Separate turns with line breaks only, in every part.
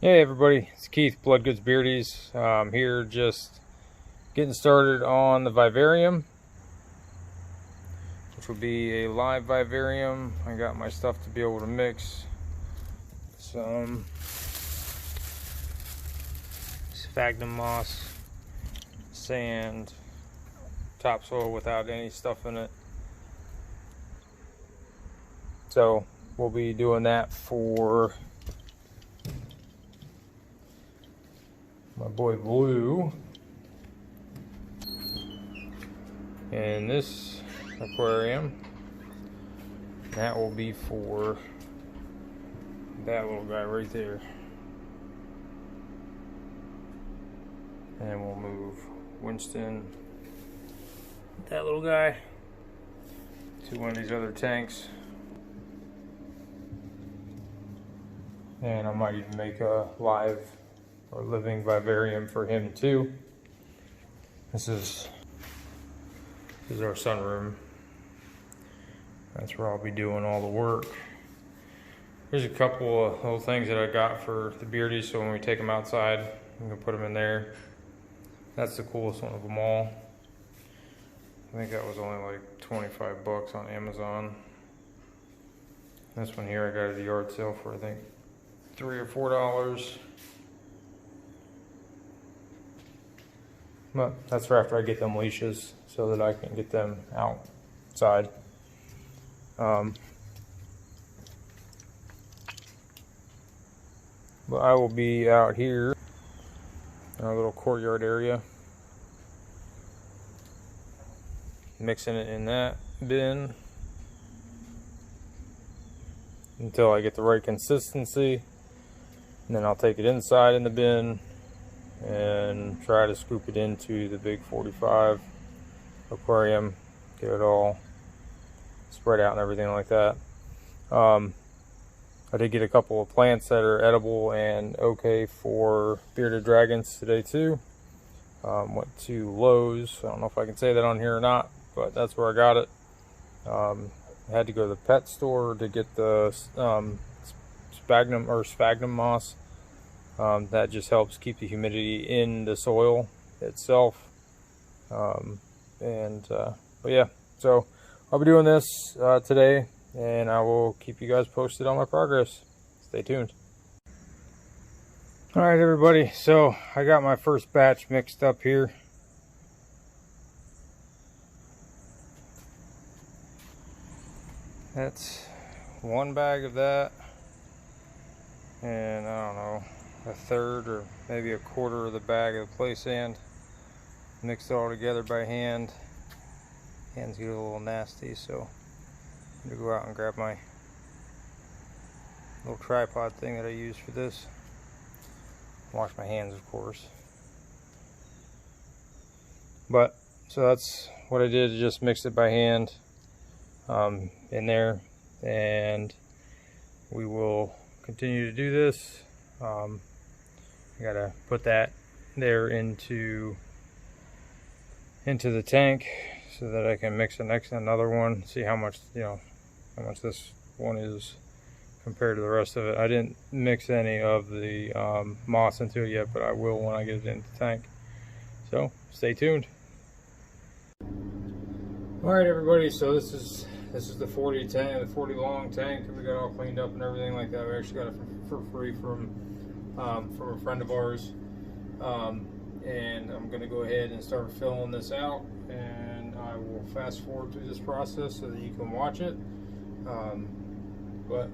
Hey everybody, it's Keith, Blood Goods Beardies. Here just getting started on the Vivarium, which will be a live Vivarium. I got my stuff to be able to mix some sphagnum moss, sand, topsoil without any stuff in it. So we'll be doing that for my boy Blue. And this aquarium, that will be for that little guy right there. And we'll move Winston, that little guy, to one of these other tanks. And I might even make a live or living vivarium for him too. This is our sunroom. That's where I'll be doing all the work. There's a couple of little things that I got for the beardies, so when we take them outside, we can put them in there. That's the coolest one of them all. I think that was only like 25 bucks on Amazon. This one here I got at a yard sale for I think $3 or $4. But that's for after I get them leashes so that I can get them outside. But I will be out here in our little courtyard area, mixing it in that bin until I get the right consistency, and then I'll take it inside in the bin and try to scoop it into the big 45 aquarium, get it all spread out and everything like that. I did get a couple of plants that are edible and okay for bearded dragons today too. Went to Lowe's. I don't know if I can say that on here or not, but that's where I got it. I had to go to the pet store to get the sphagnum moss. That just helps keep the humidity in the soil itself. But yeah, so I'll be doing this today, and I will keep you guys posted on my progress. Stay tuned. All right, everybody, so I got my first batch mixed up here. That's one bag of that, and I don't know, a third or maybe a quarter of the bag of play sand. Mixed it all together by hand. Hands get a little nasty, so I'm gonna go out and grab my little tripod thing that I use for this. Wash my hands, of course. But so that's what I did, just mix it by hand in there, and we will continue to do this. I gotta put that there into the tank so that I can mix another one, see how much, how much this one is compared to the rest of it. I didn't mix any of the moss into it yet, but I will when I get it into the tank. So stay tuned. All right, everybody, so this is the 40 tank, the 40 long tank, and we got it all cleaned up and everything like that. We actually got it for free from a friend of ours, and I'm going to go ahead and start filling this out, and I will fast forward through this process so that you can watch it, but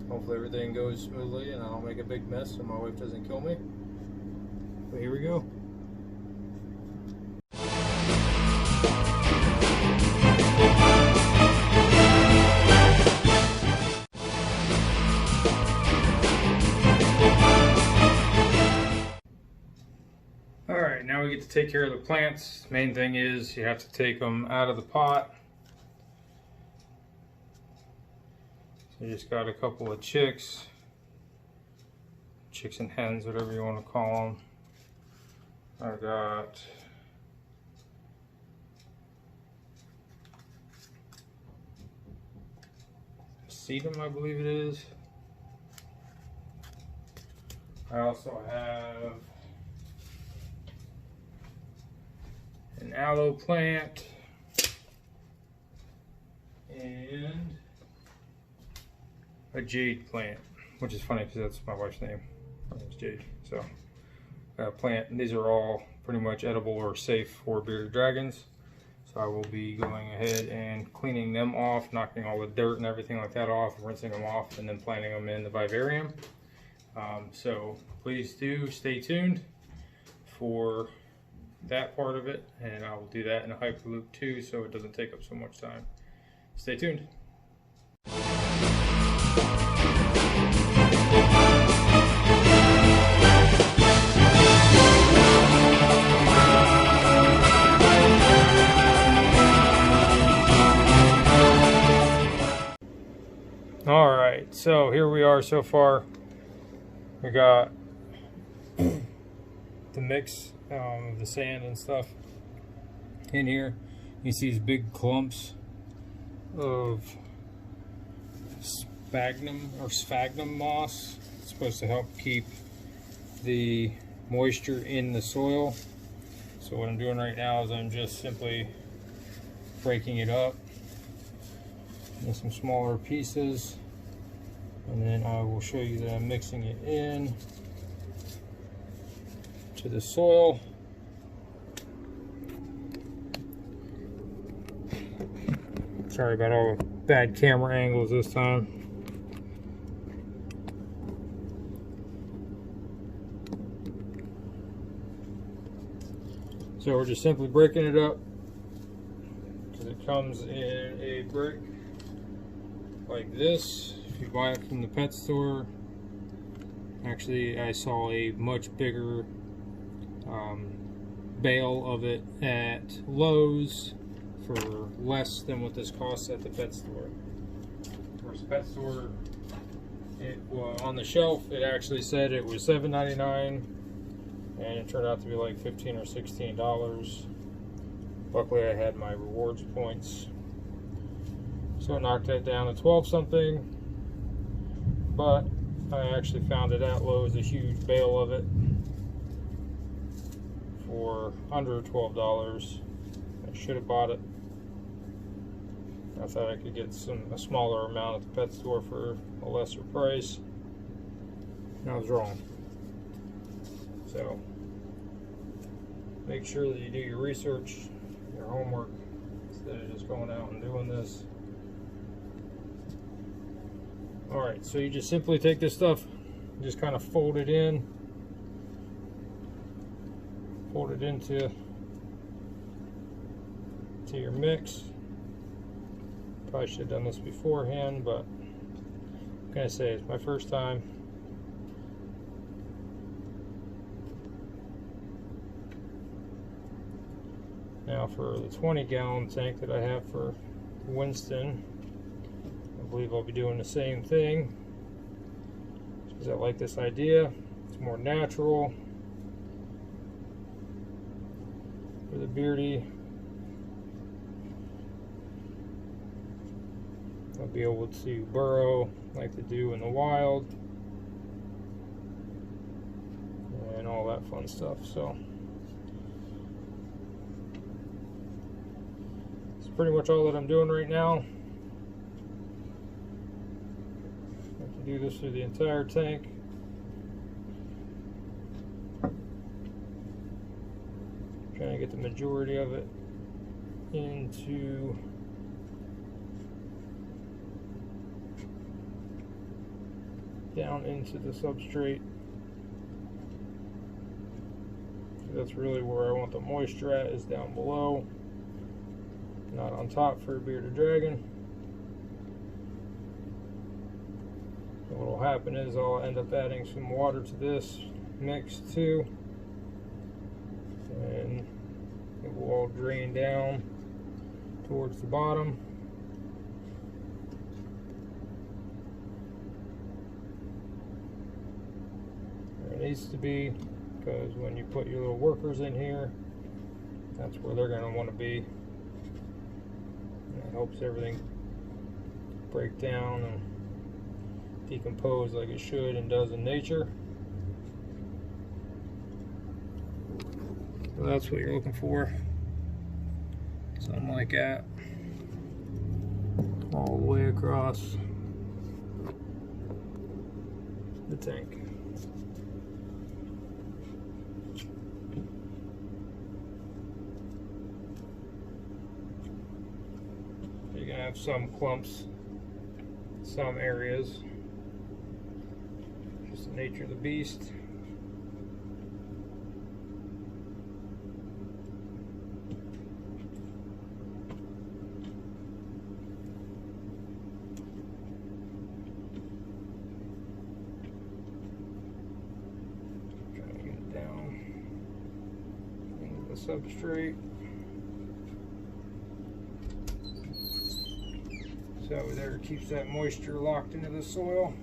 hopefully everything goes smoothly and I don't make a big mess so my wife doesn't kill me. But here we go. Alright, now we get to take care of the plants. Main thing is you have to take them out of the pot. So you just got a couple of chicks and hens, whatever you want to call them. I got sedum, I believe it is. I also have an aloe plant and a jade plant, which is funny because that's my wife's name. Her name's Jade. So, plant. And these are all pretty much edible or safe for bearded dragons. So I will be going ahead and cleaning them off, knocking all the dirt and everything like that off, rinsing them off, and then planting them in the vivarium. So please do stay tuned for that part of it, and I will do that in a Hyperloop too, so it doesn't take up so much time. Stay tuned. All right, so here we are so far. We got the mix of the sand and stuff in here. You see these big clumps of sphagnum moss. It's supposed to help keep the moisture in the soil. So what I'm doing right now is I'm just simply breaking it up in some smaller pieces, and then I will show you that I'm mixing it in to the soil. Sorry about all the bad camera angles this time. So we're just simply breaking it up because it comes in a brick like this. If you buy it from the pet store, actually I saw a much bigger bale of it at Lowe's for less than what this costs at the pet store. Whereas the pet store, it was on the shelf, it actually said it was $7.99, and it turned out to be like $15 or $16. Luckily I had my rewards points, so I knocked that down to 12 something, but I actually found it at Lowe's, a huge bale of it, for under $12. I should have bought it. I thought I could get a smaller amount at the pet store for a lesser price. And I was wrong. So make sure that you do your research, your homework, instead of just going out and doing this. Alright, so you just simply take this stuff, just kind of fold it into your mix. Probably should have done this beforehand, but what can I say, it's my first time. Now for the 20-gallon tank that I have for Winston, I believe I'll be doing the same thing, because I like this idea. It's more natural for the beardy. I'll be able to burrow like they do in the wild and all that fun stuff. So it's pretty much all that I'm doing right now. I have to do this through the entire tank. Trying to get the majority of it into down into the substrate. That's really where I want the moisture at, is down below, not on top for a bearded dragon. And what will happen is I'll end up adding some water to this mix too, and it will all drain down towards the bottom. It needs to be, because when you put your little workers in here, that's where they're going to want to be. And it helps everything break down and decompose like it should and does in nature. So that's what you're looking for. Something like that. All the way across the tank. You're gonna have some clumps, some areas. Just the nature of the beast. Trying to get it down into the substrate. So there, keeps that moisture locked into the soil.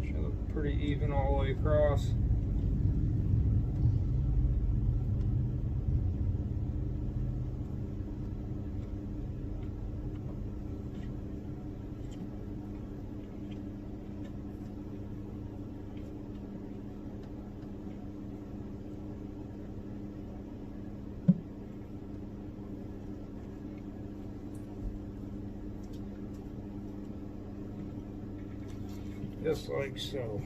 Should look pretty even all the way across. Just like so.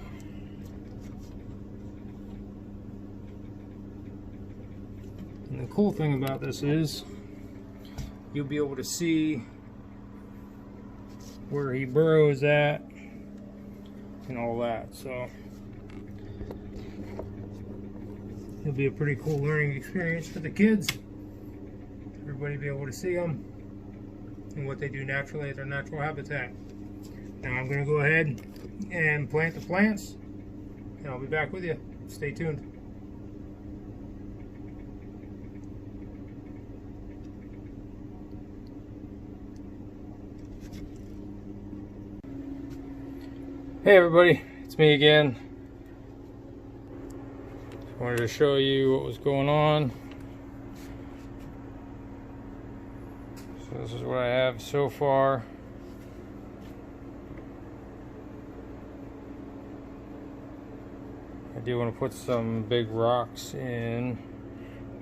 And the cool thing about this is you'll be able to see where he burrows at and all that. So it'll be a pretty cool learning experience for the kids. Everybody be able to see them and what they do naturally at their natural habitat. Now I'm going to go ahead and plant the plants, and I'll be back with you. Stay tuned. Hey everybody, it's me again. Just wanted to show you what was going on. So this is what I have so far. I do want to put some big rocks in,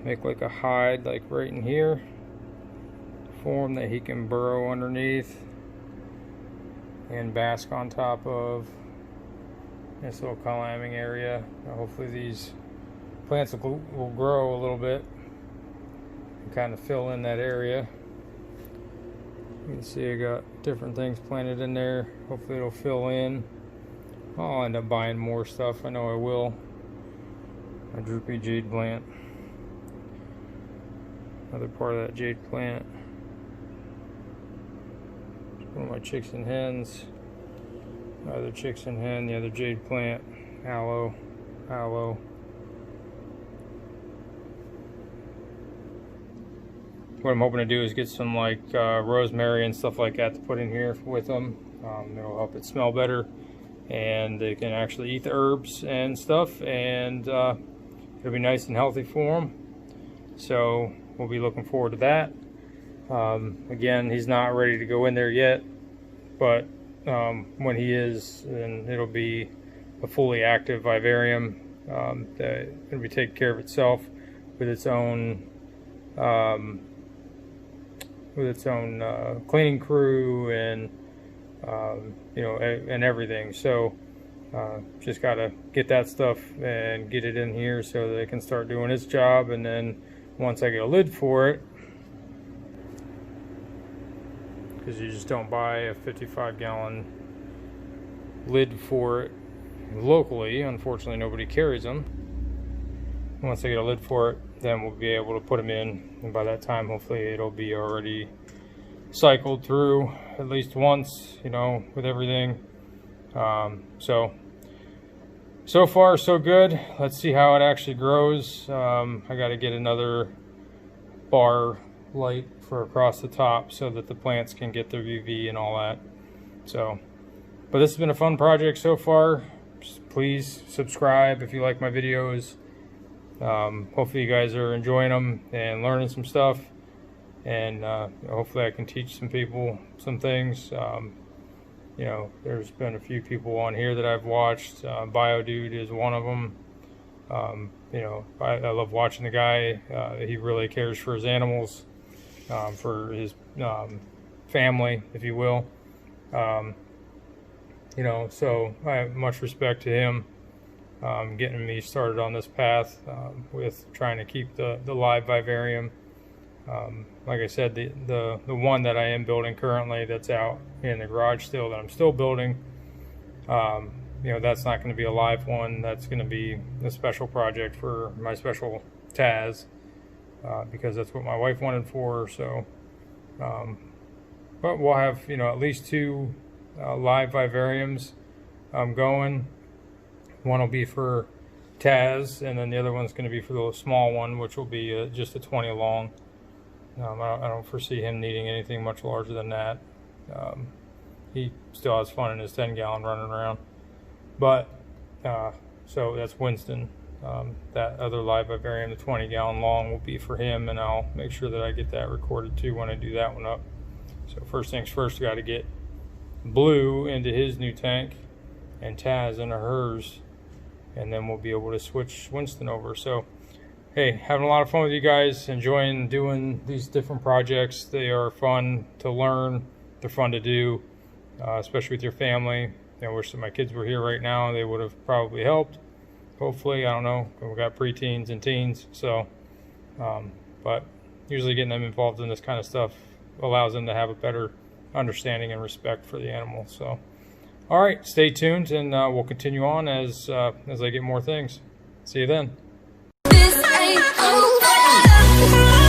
make like a hide like right in here for him that he can burrow underneath and bask on top of this little climbing area. Now hopefully these plants will grow a little bit and kind of fill in that area. You can see I got different things planted in there. Hopefully it'll fill in. I'll end up buying more stuff, I know I will. A droopy jade plant. Another part of that jade plant. One of my chicks and hens. Other chicks and hen, the other jade plant. Aloe. Aloe. What I'm hoping to do is get some like rosemary and stuff like that to put in here with them. It'll help it smell better. And they can actually eat the herbs and stuff, and it'll be nice and healthy for them. So we'll be looking forward to that. Again, he's not ready to go in there yet, but when he is, then it'll be a fully active vivarium that will be taking care of itself with its own cleaning crew and you know, and everything. So just gotta get that stuff and get it in here so that it can start doing its job. And then once I get a lid for it, because you just don't buy a 55-gallon lid for it locally, unfortunately nobody carries them. Once I get a lid for it, then we'll be able to put them in, and by that time hopefully it'll be already cycled through at least once, you know, with everything. So far so good. Let's see how it actually grows. I got to get another bar light for across the top so that the plants can get their UV and all that. So, but this has been a fun project so far. Just please subscribe if you like my videos, Hopefully you guys are enjoying them and learning some stuff, and hopefully I can teach some people some things. You know, there's been a few people on here that I've watched. Bio Dude is one of them. You know, I love watching the guy. He really cares for his animals, for his family, if you will. You know, so I have much respect to him, getting me started on this path with trying to keep the live vivarium. Like I said, the one that I am building currently, that's out in the garage still, that I'm still building, you know, that's not going to be a live one. That's going to be a special project for my special Taz, because that's what my wife wanted for her. So, but we'll have, you know, at least 2 live vivariums going. One will be for Taz, and then the other one's going to be for the small one, which will be just a 20 long. I don't foresee him needing anything much larger than that. He still has fun in his 10-gallon running around. But, so that's Winston. That other live vivarium, the 20-gallon long, will be for him, and I'll make sure that I get that recorded too when I do that one up. So first things first, got to get Blue into his new tank and Taz into hers, and then we'll be able to switch Winston over. So, hey, having a lot of fun with you guys, enjoying doing these different projects. They are fun to learn, they're fun to do, especially with your family. I wish that my kids were here right now. They would have probably helped. Hopefully, I don't know. We've got preteens and teens, so, but usually getting them involved in this kind of stuff allows them to have a better understanding and respect for the animal. So, all right, stay tuned, and we'll continue on as I get more things. See you then.
This ain't over.